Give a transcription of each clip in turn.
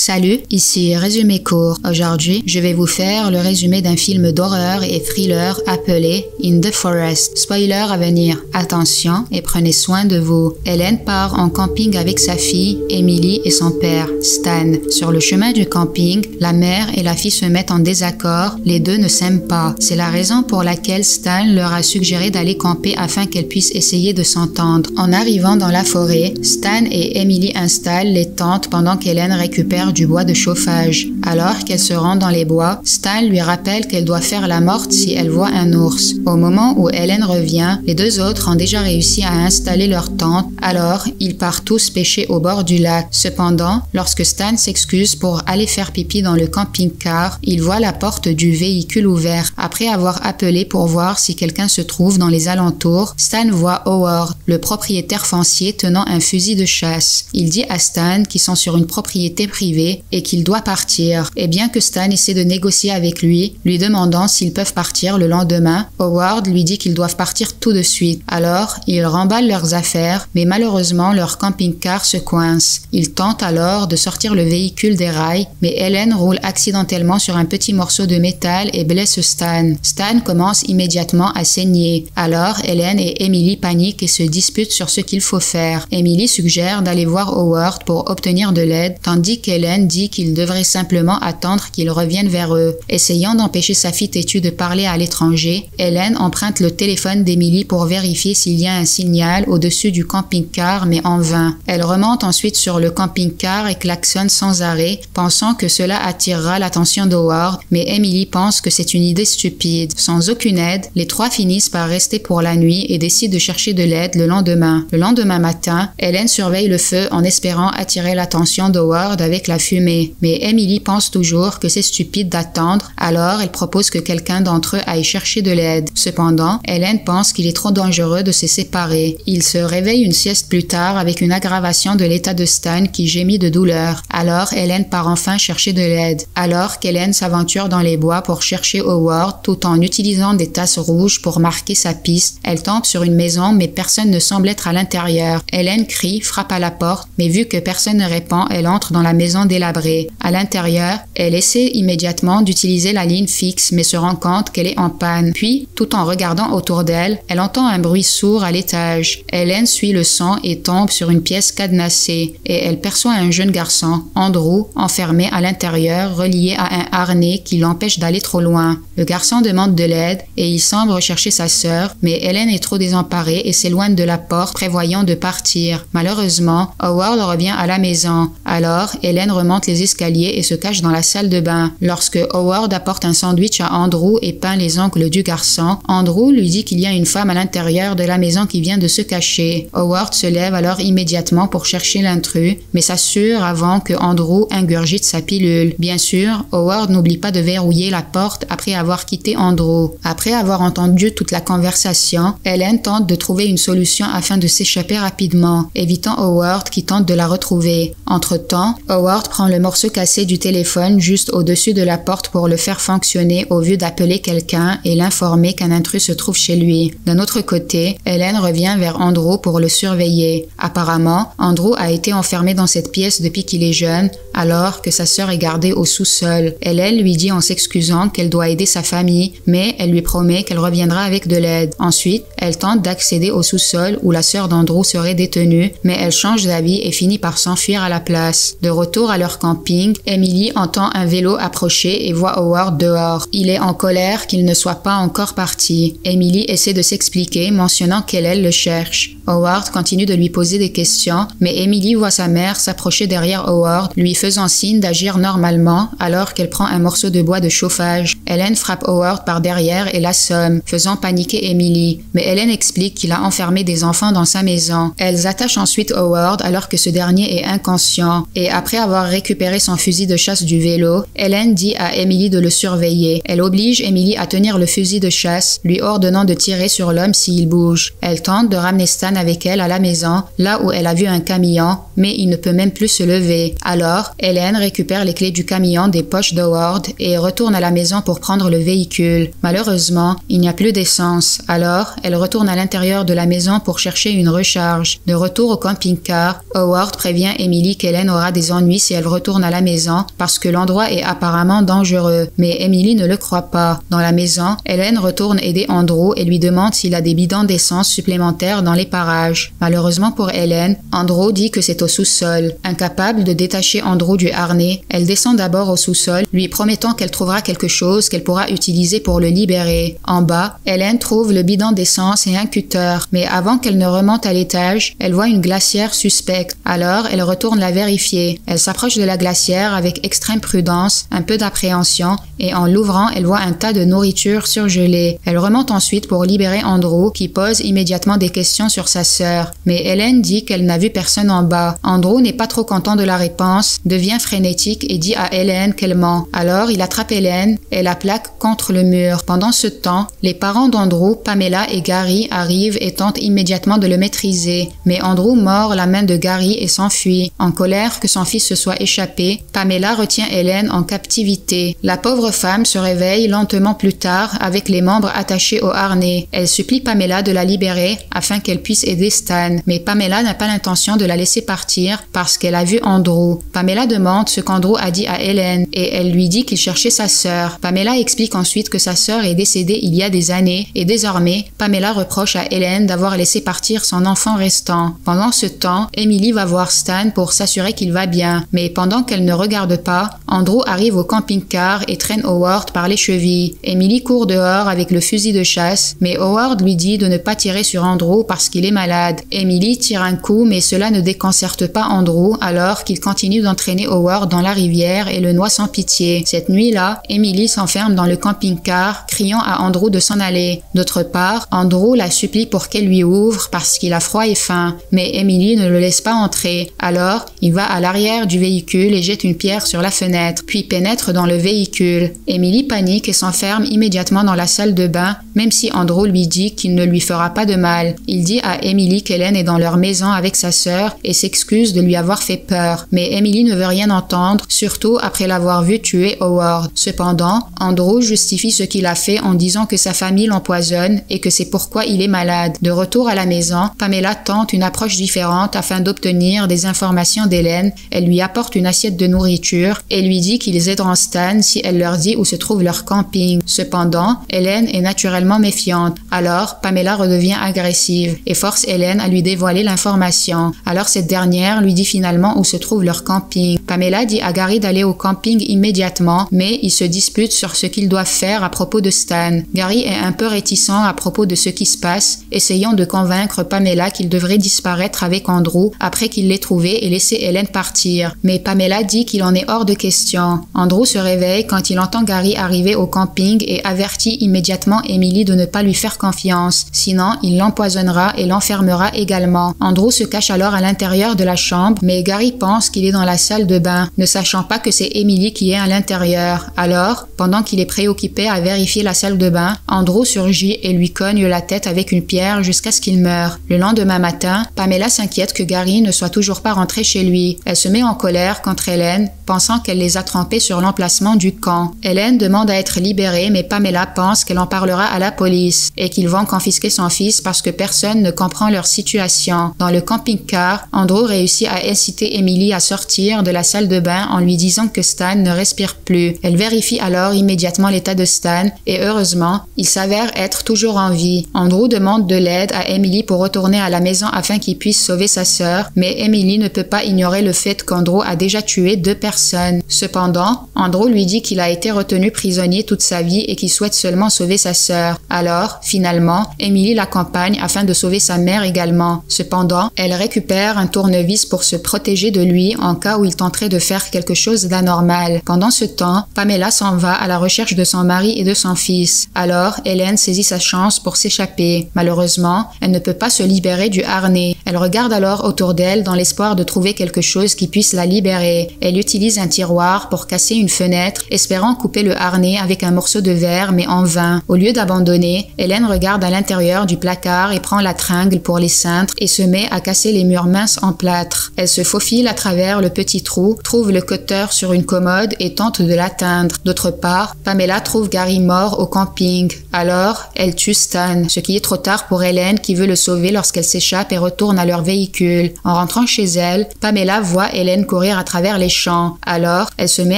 Salut, ici Résumé court. Aujourd'hui, je vais vous faire le résumé d'un film d'horreur et thriller appelé In the Forest. Spoiler à venir. Attention et prenez soin de vous. Hélène part en camping avec sa fille, Emily et son père, Stan. Sur le chemin du camping, la mère et la fille se mettent en désaccord. Les deux ne s'aiment pas. C'est la raison pour laquelle Stan leur a suggéré d'aller camper afin qu'elles puissent essayer de s'entendre. En arrivant dans la forêt, Stan et Emily installent les tentes pendant qu'Hélène récupère du bois de chauffage. Alors qu'elle se rend dans les bois, Stan lui rappelle qu'elle doit faire la morte si elle voit un ours. Au moment où Hélène revient, les deux autres ont déjà réussi à installer leur tente, alors ils partent tous pêcher au bord du lac. Cependant, lorsque Stan s'excuse pour aller faire pipi dans le camping-car, il voit la porte du véhicule ouverte. Après avoir appelé pour voir si quelqu'un se trouve dans les alentours, Stan voit Howard, le propriétaire foncier tenant un fusil de chasse. Il dit à Stan qu'ils sont sur une propriété privée et qu'il doit partir. Et bien que Stan essaie de négocier avec lui demandant s'ils peuvent partir le lendemain, Howard lui dit qu'ils doivent partir tout de suite. Alors, ils remballent leurs affaires, mais malheureusement, leur camping-car se coince. Ils tentent alors de sortir le véhicule des rails, mais Hélène roule accidentellement sur un petit morceau de métal et blesse Stan. Stan commence immédiatement à saigner. Alors, Hélène et Emily paniquent et se disputent sur ce qu'il faut faire. Emily suggère d'aller voir Howard pour obtenir de l'aide, tandis qu'Hélène dit qu'il devrait simplement attendre qu'il revienne vers eux. Essayant d'empêcher sa fille têtue de parler à l'étranger, Hélène emprunte le téléphone d'Emily pour vérifier s'il y a un signal au-dessus du camping-car, mais en vain. Elle remonte ensuite sur le camping-car et klaxonne sans arrêt, pensant que cela attirera l'attention d'Howard, mais Emily pense que c'est une idée stupide. Sans aucune aide, les trois finissent par rester pour la nuit et décident de chercher de l'aide le lendemain. Le lendemain matin, Hélène surveille le feu en espérant attirer l'attention d'Howard avec la fumée. Mais Emily pense toujours que c'est stupide d'attendre, alors elle propose que quelqu'un d'entre eux aille chercher de l'aide. Cependant, Hélène pense qu'il est trop dangereux de se séparer. Ils se réveillent une sieste plus tard avec une aggravation de l'état de Stan qui gémit de douleur. Alors Hélène part enfin chercher de l'aide. Alors qu'Hélène s'aventure dans les bois pour chercher Howard tout en utilisant des tasses rouges pour marquer sa piste, elle tombe sur une maison mais personne ne semble être à l'intérieur. Hélène crie, frappe à la porte, mais vu que personne ne répond, elle entre dans la maison délabrée. À l'intérieur, elle essaie immédiatement d'utiliser la ligne fixe mais se rend compte qu'elle est en panne. Puis, tout en regardant autour d'elle, elle entend un bruit sourd à l'étage. Hélène suit le son et tombe sur une pièce cadenassée et elle perçoit un jeune garçon, Andrew, enfermé à l'intérieur, relié à un harnais qui l'empêche d'aller trop loin. Le garçon demande de l'aide et il semble rechercher sa sœur, mais Hélène est trop désemparée et s'éloigne de la porte, prévoyant de partir. Malheureusement, Howard revient à la maison. Alors, Hélène remonte les escaliers et se cache dans la salle de bain. Lorsque Howard apporte un sandwich à Andrew et peint les ongles du garçon, Andrew lui dit qu'il y a une femme à l'intérieur de la maison qui vient de se cacher. Howard se lève alors immédiatement pour chercher l'intrus, mais s'assure avant que Andrew ingurgite sa pilule. Bien sûr, Howard n'oublie pas de verrouiller la porte après avoir quitté Andrew. Après avoir entendu toute la conversation, Hélène tente de trouver une solution afin de s'échapper rapidement, évitant Howard qui tente de la retrouver. Entre-temps, Howard prend le morceau cassé du téléphone juste au-dessus de la porte pour le faire fonctionner au lieu d'appeler quelqu'un et l'informer qu'un intrus se trouve chez lui. D'un autre côté, Hélène revient vers Andrew pour le surveiller. Apparemment, Andrew a été enfermé dans cette pièce depuis qu'il est jeune, alors que sa sœur est gardée au sous-sol. Hélène lui dit en s'excusant qu'elle doit aider sa famille, mais elle lui promet qu'elle reviendra avec de l'aide. Ensuite, elle tente d'accéder au sous-sol où la sœur d'Andrew serait détenue, mais elle change d'avis et finit par s'enfuir à la place. De retour à leur camping, Emily entend un vélo approcher et voit Howard dehors. Il est en colère qu'il ne soit pas encore parti. Emily essaie de s'expliquer, mentionnant qu'elle le cherche. Howard continue de lui poser des questions, mais Emily voit sa mère s'approcher derrière Howard, lui faisant signe d'agir normalement alors qu'elle prend un morceau de bois de chauffage. Hélène frappe Howard par derrière et l'assomme, faisant paniquer Emily. Mais Hélène explique qu'il a enfermé des enfants dans sa maison. Elles attachent ensuite Howard alors que ce dernier est inconscient. Et après avoir récupéré son fusil de chasse du vélo, Hélène dit à Emily de le surveiller. Elle oblige Emily à tenir le fusil de chasse, lui ordonnant de tirer sur l'homme s'il bouge. Elle tente de ramener Stan Stan avec elle à la maison, là où elle a vu un camion, mais il ne peut même plus se lever. Alors, Helen récupère les clés du camion des poches d'Howard et retourne à la maison pour prendre le véhicule. Malheureusement, il n'y a plus d'essence. Alors, elle retourne à l'intérieur de la maison pour chercher une recharge. De retour au camping-car, Howard prévient Emily qu'Helen aura des ennuis si elle retourne à la maison parce que l'endroit est apparemment dangereux. Mais Emily ne le croit pas. Dans la maison, Helen retourne aider Andrew et lui demande s'il a des bidons d'essence supplémentaires dans les parages. Malheureusement pour Helen, Andrew dit que c'est au sous-sol. Incapable de détacher Andrew du harnais, elle descend d'abord au sous-sol, lui promettant qu'elle trouvera quelque chose qu'elle pourra utiliser pour le libérer. En bas, Helen trouve le bidon d'essence et un cutter, mais avant qu'elle ne remonte à l'étage, elle voit une glacière suspecte. Alors, elle retourne la vérifier. Elle s'approche de la glacière avec extrême prudence, un peu d'appréhension, et en l'ouvrant, elle voit un tas de nourriture surgelée. Elle remonte ensuite pour libérer Andrew, qui pose immédiatement des questions sur sa sœur. Mais Helen dit qu'elle n'a vu personne en bas. Andrew n'est pas trop content de la réponse, devient frénétique et dit à Helen qu'elle ment. Alors, il attrape Helen et la plaque contre le mur. Pendant ce temps, les parents d'Andrew, Pamela et Gary, arrivent et tentent immédiatement de le maîtriser. Mais Andrew mord la main de Gary et s'enfuit. En colère que son fils se soit échappé, Pamela retient Helen en captivité. La pauvre femme se réveille lentement plus tard avec les membres attachés au harnais. Elle supplie Pamela de la libérer afin qu'elle puisse aider Stan. Mais Pamela n'a pas l'intention de la laisser partir parce qu'elle a vu Andrew. Pamela demande ce qu'Andrew a dit à Helen et elle lui dit qu'il cherchait sa sœur. Pamela explique ensuite que sa sœur est décédée il y a des années et désormais, Pamela reproche à Helen d'avoir laissé partir son enfant restant. Pendant ce temps, Emily va voir Stan pour s'assurer qu'il va bien. Mais pendant qu'elle ne regarde pas, Andrew arrive au camping-car et traîne Howard par les chevilles. Emily court dehors avec le fusil de chasse, mais Howard lui dit de ne pas tirer sur Andrew parce qu'il est malade. Emily tire un coup, mais cela ne déconcerte pas Andrew alors qu'il continue d'entraîner Howard dans la rivière et le noie sans pitié. Cette nuit-là, Emily s'enferme dans le camping-car, criant à Andrew de s'en aller. D'autre part, Andrew la supplie pour qu'elle lui ouvre parce qu'il a froid et faim, mais Emily ne le laisse pas entrer. Alors, il va à l'arrière du véhicule et jette une pierre sur la fenêtre, puis pénètre dans le véhicule. Emily panique et s'enferme immédiatement dans la salle de bain, même si Andrew lui dit qu'il ne lui fera pas de mal. Il dit à Emily qu'Helen est dans leur maison avec sa sœur et s'excuse de lui avoir fait peur. Mais Emily ne veut rien entendre, surtout après l'avoir vu tuer Howard. Cependant, Andrew justifie ce qu'il a fait en disant que sa famille l'empoisonne et que c'est pourquoi il est malade. De retour à la maison, Pamela tente une approche différente afin d'obtenir des informations d'Helen. Elle lui apporte une assiette de nourriture et lui dit qu'ils aideront Stan si elle leur dit où se trouve leur camping. Cependant, Helen est naturellement méfiante. Alors, Pamela redevient agressive et force Helen à lui dévoiler l'information. Alors cette dernière lui dit finalement où se trouve leur camping. Pamela dit à Gary d'aller au camping immédiatement, mais ils se disputent sur ce qu'ils doivent faire à propos de Stan. Gary est un peu réticent à propos de ce qui se passe, essayant de convaincre Pamela qu'il devrait disparaître avec Andrew après qu'il l'ait trouvé et laisser Helen partir. Mais Pamela dit qu'il en est hors de question. Andrew se réveille quand il entend Gary arriver au camping et avertit immédiatement Emily de ne pas lui faire confiance, sinon il l'empoisonnera et l'enfermera également. Andrew se cache alors à l'intérieur de la chambre, mais Gary pense qu'il est dans la salle de bain, ne sachant pas que c'est Emily qui est à l'intérieur. Alors, pendant qu'il est préoccupé à vérifier la salle de bain, Andrew surgit et lui cogne la tête avec une pierre jusqu'à ce qu'il meure. Le lendemain matin, Pamela s'inquiète que Gary ne soit toujours pas rentré chez lui. Elle se met en colère contre Helen, pensant qu'elle les a trompés sur l'emplacement du camp. Helen demande à être libérée, mais Pamela pense qu'elle en parlera à la police et qu'ils vont confisquer son fils parce que personne ne comprend leur situation. Dans le camping-car, Andrew réussit à inciter Emily à sortir de la salle de bain en lui disant que Stan ne respire plus. Elle vérifie alors immédiatement l'état de Stan et heureusement, il s'avère être toujours en vie. Andrew demande de l'aide à Emily pour retourner à la maison afin qu'il puisse sauver sa sœur, mais Emily ne peut pas ignorer le fait qu'Andrew a déjà tué 2 personnes. Cependant, Andrew lui dit qu'il a été retenu prisonnier toute sa vie et qu'il souhaite seulement sauver sa sœur. Alors, finalement, Emily l'accompagne afin de sauver sa mère également. Cependant, elle récupère un tournevis pour se protéger de lui en cas où il tenterait de faire quelque chose d'anormal. Pendant ce temps, Pamela s'en va à la recherche de son mari et de son fils. Alors, Helen saisit sa chance pour s'échapper. Malheureusement, elle ne peut pas se libérer du harnais. Elle regarde alors autour d'elle dans l'espoir de trouver quelque chose qui puisse la libérer. Elle utilise un tiroir pour casser une fenêtre, espérant couper le harnais avec un morceau de verre, mais en vain. Au lieu d'abandonner, Helen regarde à l'intérieur du placard et prend la tringle épingle pour les cintres et se met à casser les murs minces en plâtre. Elle se faufile à travers le petit trou, trouve le cutter sur une commode et tente de l'atteindre. D'autre part, Pamela trouve Gary mort au camping. Alors, elle tue Stan, ce qui est trop tard pour Helen qui veut le sauver lorsqu'elle s'échappe et retourne à leur véhicule. En rentrant chez elle, Pamela voit Helen courir à travers les champs. Alors, elle se met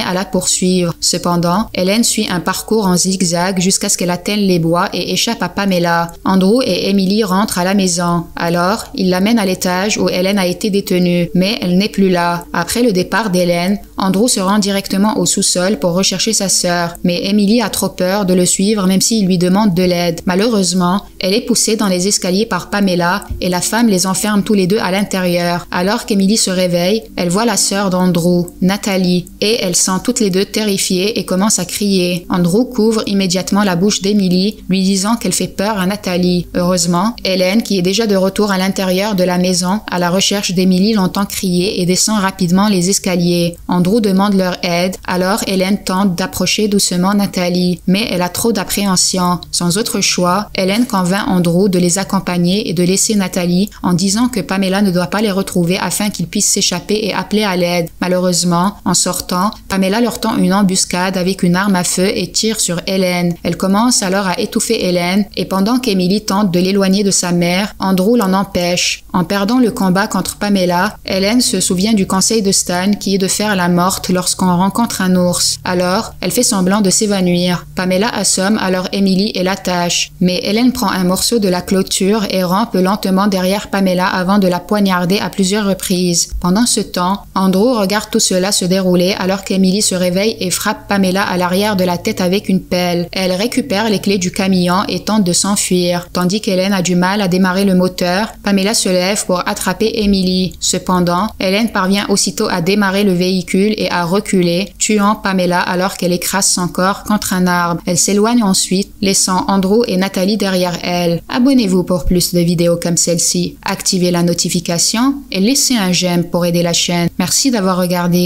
à la poursuivre. Cependant, Helen suit un parcours en zigzag jusqu'à ce qu'elle atteigne les bois et échappe à Pamela. Andrew et Emily rentrent à la maison. Alors, ils l'amènent à l'étage où Helen a été détenue, mais elle n'est plus là. Après le départ d'Helen, Andrew se rend directement au sous-sol pour rechercher sa sœur, mais Emily a trop peur de le suivre même s'il lui demande de l'aide. Malheureusement, elle est poussée dans les escaliers par Pamela et la femme les enferme tous les deux à l'intérieur. Alors qu'Emily se réveille, elle voit la sœur d'Andrew, Nathalie, et elles sont toutes les deux terrifiées et commencent à crier. Andrew couvre immédiatement la bouche d'Emily, lui disant qu'elle fait peur à Nathalie. Heureusement, Helen, qui est déjà de retour à l'intérieur de la maison, à la recherche d'Emily, l'entend crier et descend rapidement les escaliers. Andrew demande leur aide, alors Helen tente d'approcher doucement Nathalie, mais elle a trop d'appréhension. Sans autre choix, Helen convainc Andrew de les accompagner et de laisser Nathalie en disant que Pamela ne doit pas les retrouver afin qu'ils puissent s'échapper et appeler à l'aide. Malheureusement, en sortant, Pamela leur tend une embuscade avec une arme à feu et tire sur Helen. Elle commence alors à étouffer Helen et pendant qu'Emily tente de l'éloigner de sa mère, Andrew l'en empêche. En perdant le combat contre Pamela, Helen se souvient du conseil de Stan qui est de faire la morte lorsqu'on rencontre un ours. Alors, elle fait semblant de s'évanouir. Pamela assomme alors Emily et l'attache. Mais Helen prend un morceau de la clôture et rampe lentement derrière Pamela avant de la poignarder à plusieurs reprises. Pendant ce temps, Andrew regarde tout cela se dérouler alors qu'Emily se réveille et frappe Pamela à l'arrière de la tête avec une pelle. Elle récupère les clés du camion et tente de s'enfuir. Tandis qu'Helen a du mal à démarrer le moteur, Pamela se lève pour attraper Emily. Cependant, Helen parvient aussitôt à démarrer le véhicule et à reculer, tuant Pamela alors qu'elle écrase son corps contre un arbre. Elle s'éloigne ensuite, laissant Andrew et Nathalie derrière elle. Abonnez-vous pour plus de vidéos comme celle-ci. Activez la notification et laissez un j'aime pour aider la chaîne. Merci d'avoir regardé.